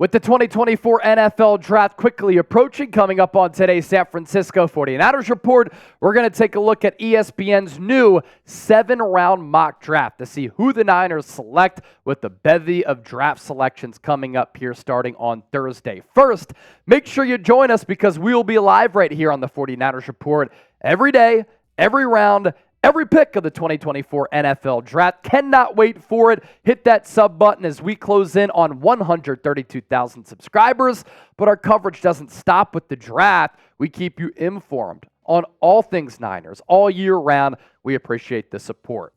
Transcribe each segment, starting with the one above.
With the 2024 NFL Draft quickly approaching, coming up on today's San Francisco 49ers Report, we're going to take a look at ESPN's new 7-round mock draft to see who the Niners select with the bevy of draft selections coming up here starting on Thursday. First, make sure you join us because we will be live right here on the 49ers Report every day, every round, every pick of the 2024 NFL Draft. Cannot wait for it. Hit that sub button as we close in on 132,000 subscribers. But our coverage doesn't stop with the draft. We keep you informed on all things Niners all year round. We appreciate the support.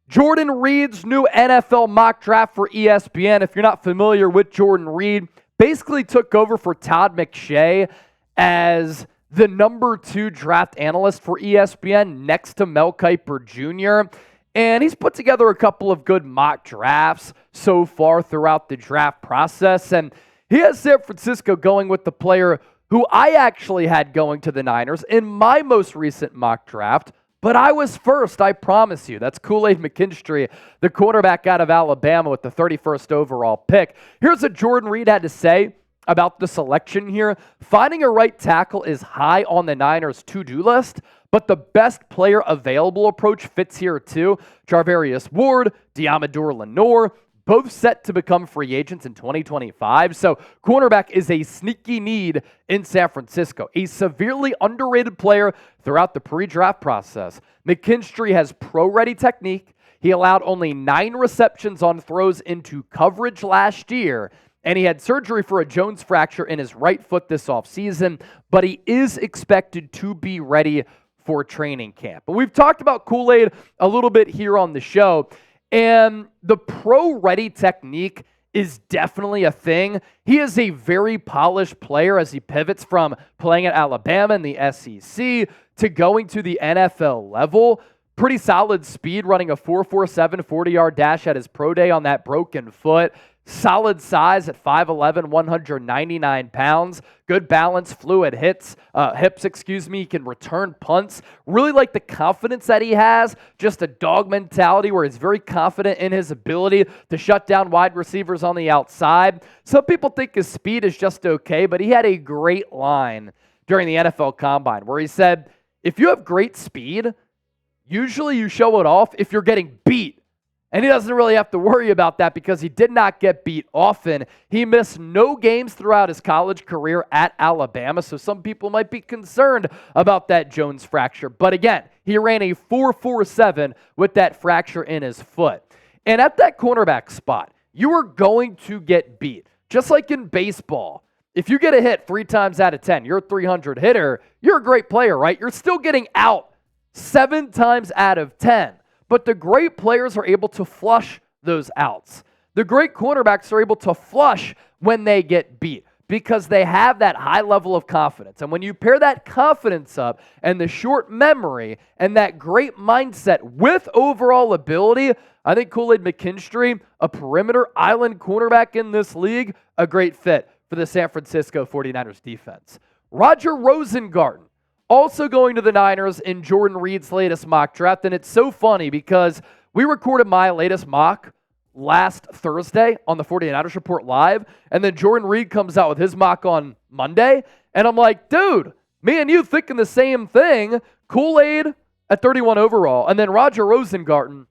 Jordan Reed's new NFL mock draft for ESPN. If you're not familiar with Jordan Reed, basically took over for Todd McShay as the number 2 draft analyst for ESPN next to Mel Kiper Jr. And he's put together a couple of good mock drafts so far throughout the draft process. And he has San Francisco going with the player who I actually had going to the Niners in my most recent mock draft. But I was first, I promise you. That's Kool-Aid McKinstry, the cornerback out of Alabama with the 31st overall pick. Here's what Jordan Reed had to say about the selection here. Finding a right tackle is high on the Niners' to-do list, but the best player available approach fits here too. Charvarius Ward, Deommodore Lenoir, both set to become free agents in 2025. So cornerback is a sneaky need in San Francisco, a severely underrated player throughout the pre-draft process. McKinstry has pro-ready technique. He allowed only 9 receptions on throws into coverage last year, and he had surgery for a Jones fracture in his right foot this offseason, but he is expected to be ready for training camp. But we've talked about Kool-Aid a little bit here on the show, and the pro-ready technique is definitely a thing. He is a very polished player as he pivots from playing at Alabama in the SEC to going to the NFL level. Pretty solid speed, running a 4.47 40-yard dash at his pro day on that broken foot. Solid size at 5'11", 199 pounds. Good balance, fluid hips. He can return punts. Really like the confidence that he has. Just a dog mentality where he's very confident in his ability to shut down wide receivers on the outside. Some people think his speed is just okay, but he had a great line during the NFL Combine where he said, if you have great speed, usually you show it off if you're getting beat. And he doesn't really have to worry about that because he did not get beat often. He missed no games throughout his college career at Alabama, so some people might be concerned about that Jones fracture. But again, he ran a 4.47 with that fracture in his foot. And at that cornerback spot, you are going to get beat. Just like in baseball, if you get a hit 3 times out of 10, you're a 300 hitter, you're a great player, right? You're still getting out 7 times out of 10. But the great players are able to flush those outs. The great cornerbacks are able to flush when they get beat because they have that high level of confidence. And when you pair that confidence up and the short memory and that great mindset with overall ability, I think Kool-Aid McKinstry, a perimeter island cornerback in this league, a great fit for the San Francisco 49ers defense. Roger Rosengarten, also going to the Niners in Jordan Reed's latest mock draft. And it's so funny because we recorded my latest mock last Thursday on the 49ers Report Live. And then Jordan Reed comes out with his mock on Monday. And I'm like, dude, me and you thinking the same thing. Kool-Aid at 31 overall. And then Roger Rosengarten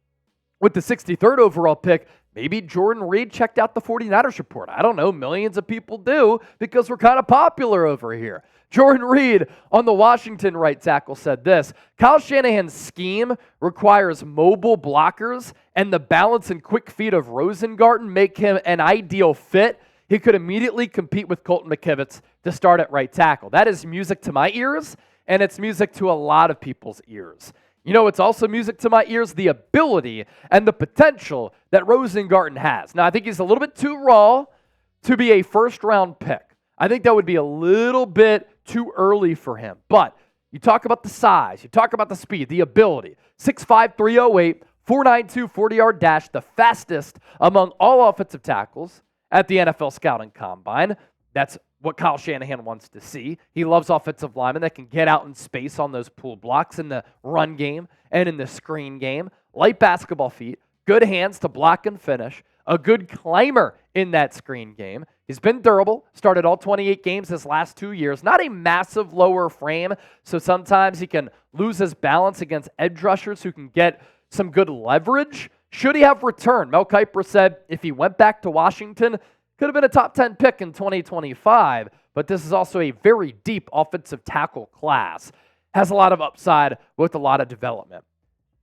with the 63rd overall pick. Maybe Jordan Reed checked out the 49ers Report. I don't know. Millions of people do because we're kind of popular over here. Jordan Reed on the Washington right tackle said this: Kyle Shanahan's scheme requires mobile blockers, and the balance and quick feet of Rosengarten make him an ideal fit. He could immediately compete with Colton McKivitz to start at right tackle. That is music to my ears, and it's music to a lot of people's ears. You know, it's also music to my ears, the ability and the potential that Rosengarten has. Now, I think he's a little bit too raw to be a first-round pick. I think that would be a little bit too early for him. But you talk about the size, you talk about the speed, the ability. 6'5", 308, 4.92 40-yard dash, the fastest among all offensive tackles at the NFL Scouting Combine. That's what Kyle Shanahan wants to see. He loves offensive linemen that can get out in space on those pull blocks in the run game and in the screen game. Light basketball feet, good hands to block and finish, a good climber in that screen game, He's been durable, started all 28 games his last 2 years. Not a massive lower frame, so sometimes he can lose his balance against edge rushers who can get some good leverage. Should he have returned? Mel Kiper said if he went back to Washington, could have been a top 10 pick in 2025, but this is also a very deep offensive tackle class. Has a lot of upside with a lot of development.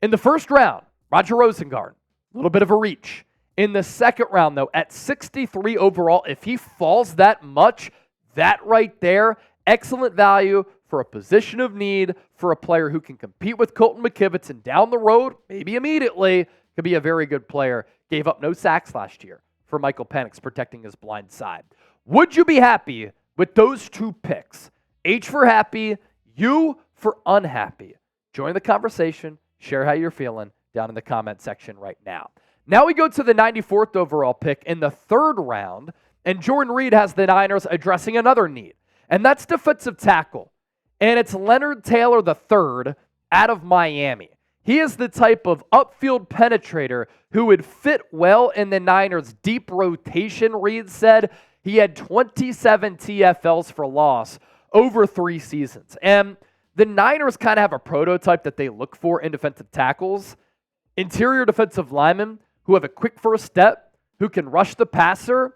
In the first round, Roger Rosengarten, a little bit of a reach. In the second round, though, at 63 overall, if he falls that much, that right there, excellent value for a position of need for a player who can compete with Colton McKivitz, and down the road, maybe immediately, could be a very good player. Gave up no sacks last year for Michael Penix, protecting his blind side. Would you be happy with those two picks? H for happy, U for unhappy. Join the conversation. Share how you're feeling down in the comment section right now. Now we go to the 94th overall pick in the third round, and Jordan Reed has the Niners addressing another need, and that's defensive tackle. And it's Leonard Taylor III out of Miami. He is the type of upfield penetrator who would fit well in the Niners' deep rotation, Reed said. He had 27 TFLs for loss over 3 seasons. And the Niners kind of have a prototype that they look for in defensive tackles. Interior defensive linemen who have a quick first step, who can rush the passer,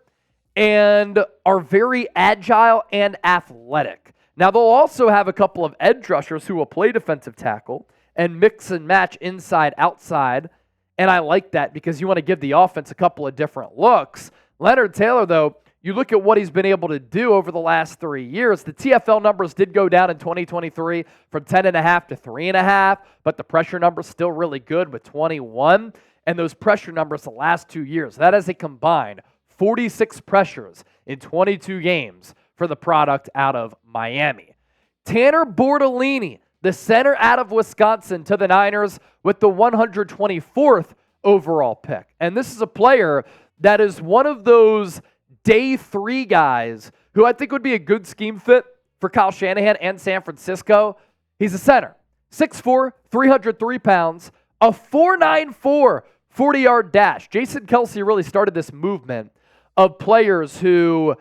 and are very agile and athletic. Now, they'll also have a couple of edge rushers who will play defensive tackle and mix and match inside, outside, and I like that because you want to give the offense a couple of different looks. Leonard Taylor, though, you look at what he's been able to do over the last 3 years. The TFL numbers did go down in 2023 from 10.5 to 3.5, but the pressure number's still really good with 21. And those pressure numbers the last 2 years, that is a combined 46 pressures in 22 games for the product out of Miami. Tanor Bortolini, the center out of Wisconsin, to the Niners with the 124th overall pick. And this is a player that is one of those day 3 guys who I think would be a good scheme fit for Kyle Shanahan and San Francisco. He's a center, 6'4", 303 pounds, a 4.94 40-yard dash. Jason Kelce really started this movement of players who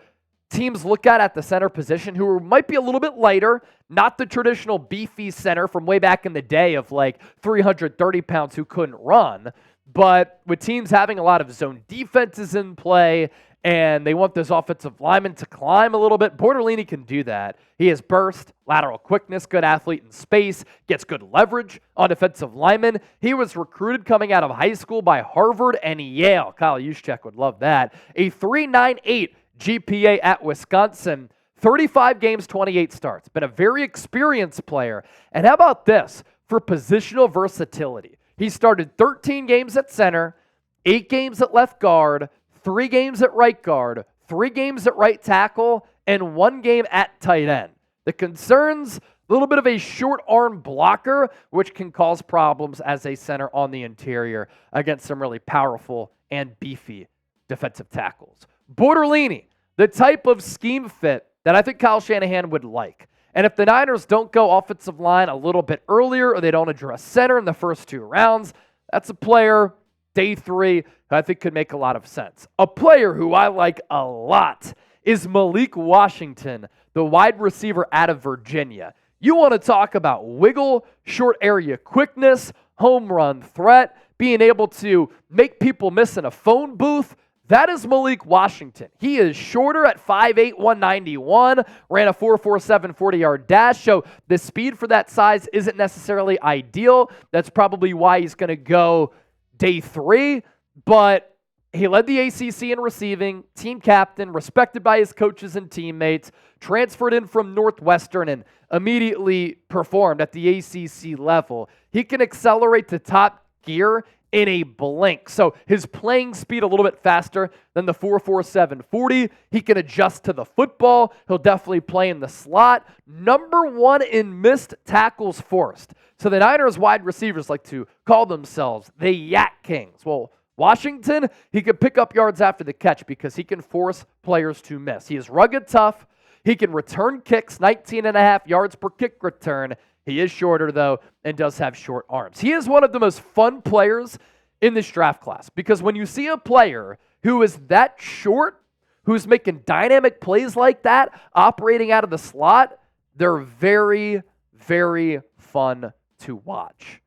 teams look at the center position who might be a little bit lighter, not the traditional beefy center from way back in the day of like 330 pounds who couldn't run, but with teams having a lot of zone defenses in play and they want this offensive lineman to climb a little bit, Bortolini can do that. He has burst, lateral quickness, good athlete in space, gets good leverage on defensive linemen. He was recruited coming out of high school by Harvard and Yale. Kyle Juszczyk would love that. A 3.98 GPA at Wisconsin, 35 games, 28 starts. Been a very experienced player. And how about this for positional versatility? He started 13 games at center, 8 games at left guard, 3 games at right guard, 3 games at right tackle, and 1 game at tight end. The concerns, a little bit of a short arm blocker, which can cause problems as a center on the interior against some really powerful and beefy defensive tackles. Bortolini, the type of scheme fit that I think Kyle Shanahan would like. And if the Niners don't go offensive line a little bit earlier or they don't address center in the first 2 rounds, that's a player, day 3, who I think could make a lot of sense. A player who I like a lot is Malik Washington, the wide receiver out of Virginia. You want to talk about wiggle, short area quickness, home run threat, being able to make people miss in a phone booth. That is Malik Washington. He is shorter at 5'8", 191, ran a 4.47 40-yard dash, so the speed for that size isn't necessarily ideal. That's probably why he's going to go day 3, but he led the ACC in receiving, team captain, respected by his coaches and teammates, transferred in from Northwestern and immediately performed at the ACC level. He can accelerate to top gear in a blink. So his playing speed a little bit faster than the 4.47 40. He can adjust to the football. He'll definitely play in the slot. Number 1 in missed tackles forced. So the Niners wide receivers like to call themselves the Yak Kings. Well, Washington, he could pick up yards after the catch because he can force players to miss. He is rugged tough. He can return kicks, 19.5 yards per kick return. He is shorter, though, and does have short arms. He is one of the most fun players in this draft class because when you see a player who is that short who's making dynamic plays like that, operating out of the slot, they're very, very fun to watch.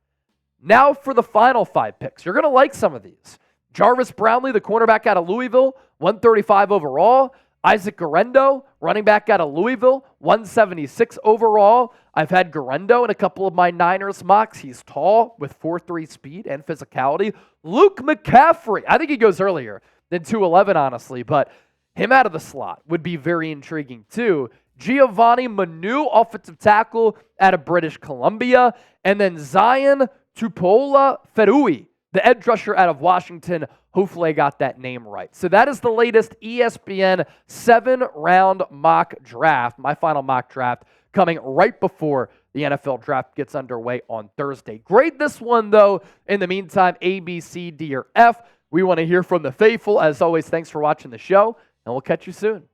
Now for the final 5 picks. You're going to like some of these. Jarvis Brownlee, the cornerback out of Louisville, 135 overall. Isaac Guerendo, running back out of Louisville, 176 overall. I've had Guerendo in a couple of my Niners mocks. He's tall with 4.3 speed and physicality. Luke McCaffrey, I think he goes earlier than 211, honestly, but him out of the slot would be very intriguing too. Giovanni Manu, offensive tackle out of British Columbia. And then Zion Tupuola-Fetui, the edge rusher out of Washington. Hopefully I got that name right. So that is the latest ESPN 7-round mock draft. My final mock draft coming right before the NFL draft gets underway on Thursday. Grade this one, though. In the meantime, A, B, C, D, or F. We want to hear from the faithful. As always, thanks for watching the show, and we'll catch you soon.